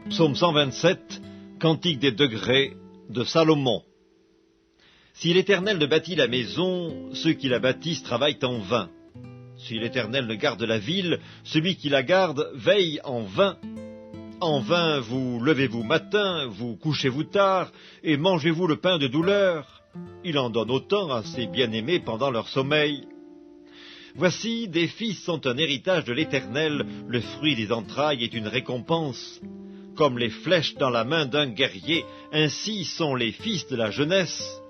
Psaume 127, Cantique des degrés de Salomon. Si l'Éternel ne bâtit la maison, ceux qui la bâtissent travaillent en vain. Si l'Éternel ne garde la ville, celui qui la garde veille en vain. En vain vous levez-vous matin, vous couchez-vous tard, et mangez-vous le pain de douleur. Il en donne autant à ses bien-aimés pendant leur sommeil. Voici, des fils sont un héritage de l'Éternel, le fruit des entrailles est une récompense. Comme les flèches dans la main d'un guerrier, ainsi sont les fils de la jeunesse.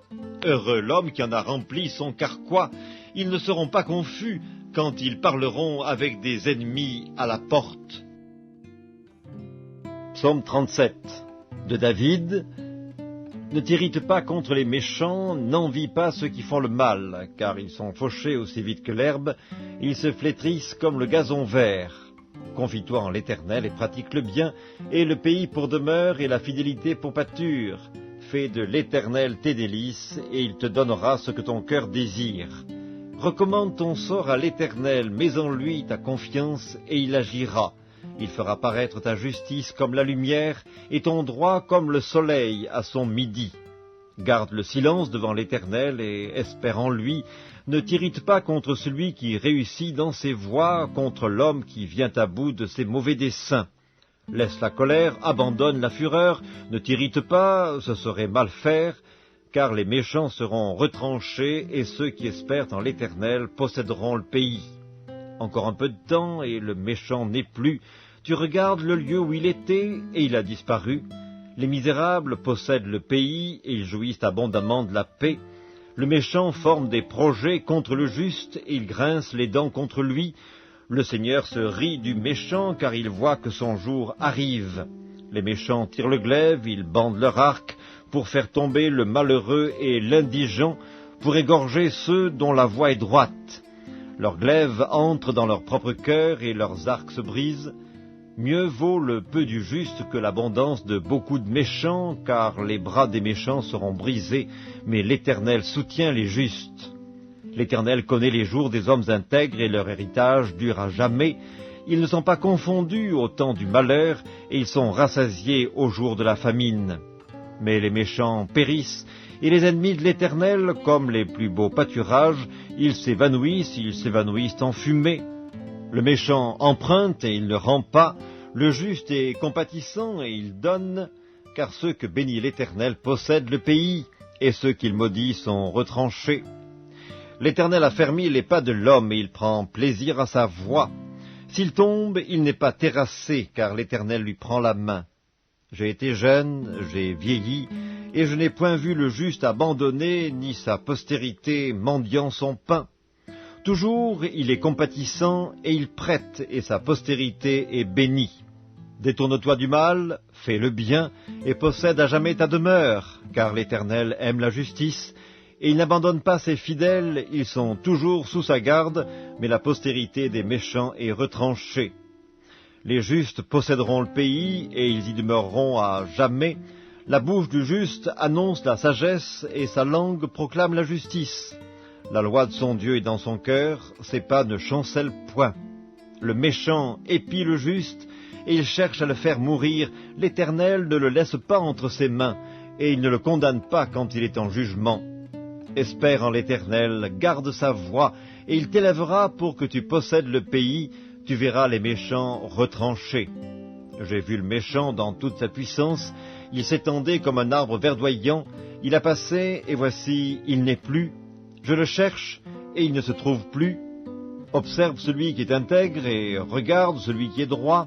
Heureux l'homme qui en a rempli son carquois, ils ne seront pas confus quand ils parleront avec des ennemis à la porte. Psaume 37 de David. Ne t'irrite pas contre les méchants, n'envie pas ceux qui font le mal, car ils sont fauchés aussi vite que l'herbe, ils se flétrissent comme le gazon vert. Confie-toi en l'Éternel et pratique le bien, et le pays pour demeure et la fidélité pour pâture. Fais de l'Éternel tes délices, et il te donnera ce que ton cœur désire. Recommande ton sort à l'Éternel, mets en lui ta confiance, et il agira. Il fera paraître ta justice comme la lumière, et ton droit comme le soleil à son midi. Garde le silence devant l'Éternel, et espère en lui. Ne t'irrite pas contre celui qui réussit dans ses voies, contre l'homme qui vient à bout de ses mauvais desseins. Laisse la colère, abandonne la fureur, ne t'irrite pas, ce serait mal faire, car les méchants seront retranchés, et ceux qui espèrent en l'Éternel posséderont le pays. Encore un peu de temps, et le méchant n'est plus. Tu regardes le lieu où il était, et il a disparu. Les misérables possèdent le pays, et ils jouissent abondamment de la paix. Le méchant forme des projets contre le juste, et il grince les dents contre lui. Le Seigneur se rit du méchant, car il voit que son jour arrive. Les méchants tirent le glaive, ils bandent leur arc, pour faire tomber le malheureux et l'indigent, pour égorger ceux dont la voie est droite. Leurs glaives entrent dans leur propre cœur, et leurs arcs se brisent. Mieux vaut le peu du juste que l'abondance de beaucoup de méchants, car les bras des méchants seront brisés, mais l'Éternel soutient les justes. L'Éternel connaît les jours des hommes intègres, et leur héritage dure à jamais. Ils ne sont pas confondus au temps du malheur, et ils sont rassasiés au jour de la famine. Mais les méchants périssent, et les ennemis de l'Éternel, comme les plus beaux pâturages, ils s'évanouissent en fumée. Le méchant emprunte et il ne rend pas, le juste est compatissant et il donne, car ceux que bénit l'Éternel possèdent le pays, et ceux qu'il maudit sont retranchés. L'Éternel a fermé les pas de l'homme, et il prend plaisir à sa voie. S'il tombe, il n'est pas terrassé, car l'Éternel lui prend la main. J'ai été jeune, j'ai vieilli, et je n'ai point vu le juste abandonné, ni sa postérité mendiant son pain. Toujours il est compatissant, et il prête, et sa postérité est bénie. Détourne-toi du mal, fais le bien, et possède à jamais ta demeure, car l'Éternel aime la justice, et il n'abandonne pas ses fidèles, ils sont toujours sous sa garde, mais la postérité des méchants est retranchée. Les justes posséderont le pays, et ils y demeureront à jamais. La bouche du juste annonce la sagesse, et sa langue proclame la justice. La loi de son Dieu est dans son cœur, ses pas ne chancellent point. Le méchant épie le juste, et il cherche à le faire mourir. L'Éternel ne le laisse pas entre ses mains, et il ne le condamne pas quand il est en jugement. Espère en l'Éternel, garde sa voie, et il t'élèvera pour que tu possèdes le pays, tu verras les méchants retranchés. J'ai vu le méchant dans toute sa puissance, il s'étendait comme un arbre verdoyant, il a passé, et voici, il n'est plus. Je le cherche, et il ne se trouve plus. Observe celui qui est intègre, et regarde celui qui est droit,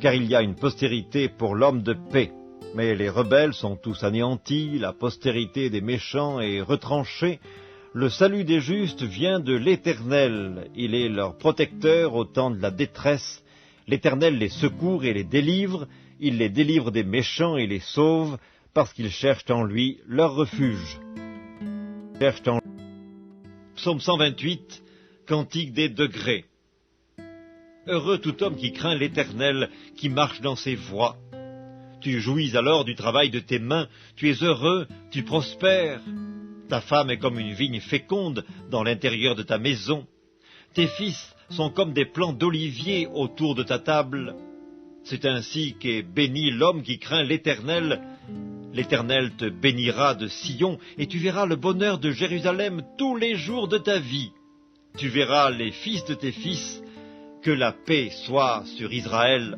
car il y a une postérité pour l'homme de paix. Mais les rebelles sont tous anéantis, la postérité des méchants est retranchée. Le salut des justes vient de l'Éternel, il est leur protecteur au temps de la détresse. L'Éternel les secourt et les délivre, il les délivre des méchants et les sauve, parce qu'ils cherchent en lui leur refuge. Psaume 128, Cantique des degrés. Heureux tout homme qui craint l'Éternel, qui marche dans ses voies. Tu jouis alors du travail de tes mains, tu es heureux, tu prospères. Ta femme est comme une vigne féconde dans l'intérieur de ta maison. Tes fils sont comme des plants d'olivier autour de ta table. C'est ainsi qu'est béni l'homme qui craint l'Éternel. L'Éternel te bénira de Sion, et tu verras le bonheur de Jérusalem tous les jours de ta vie. Tu verras les fils de tes fils. Que la paix soit sur Israël.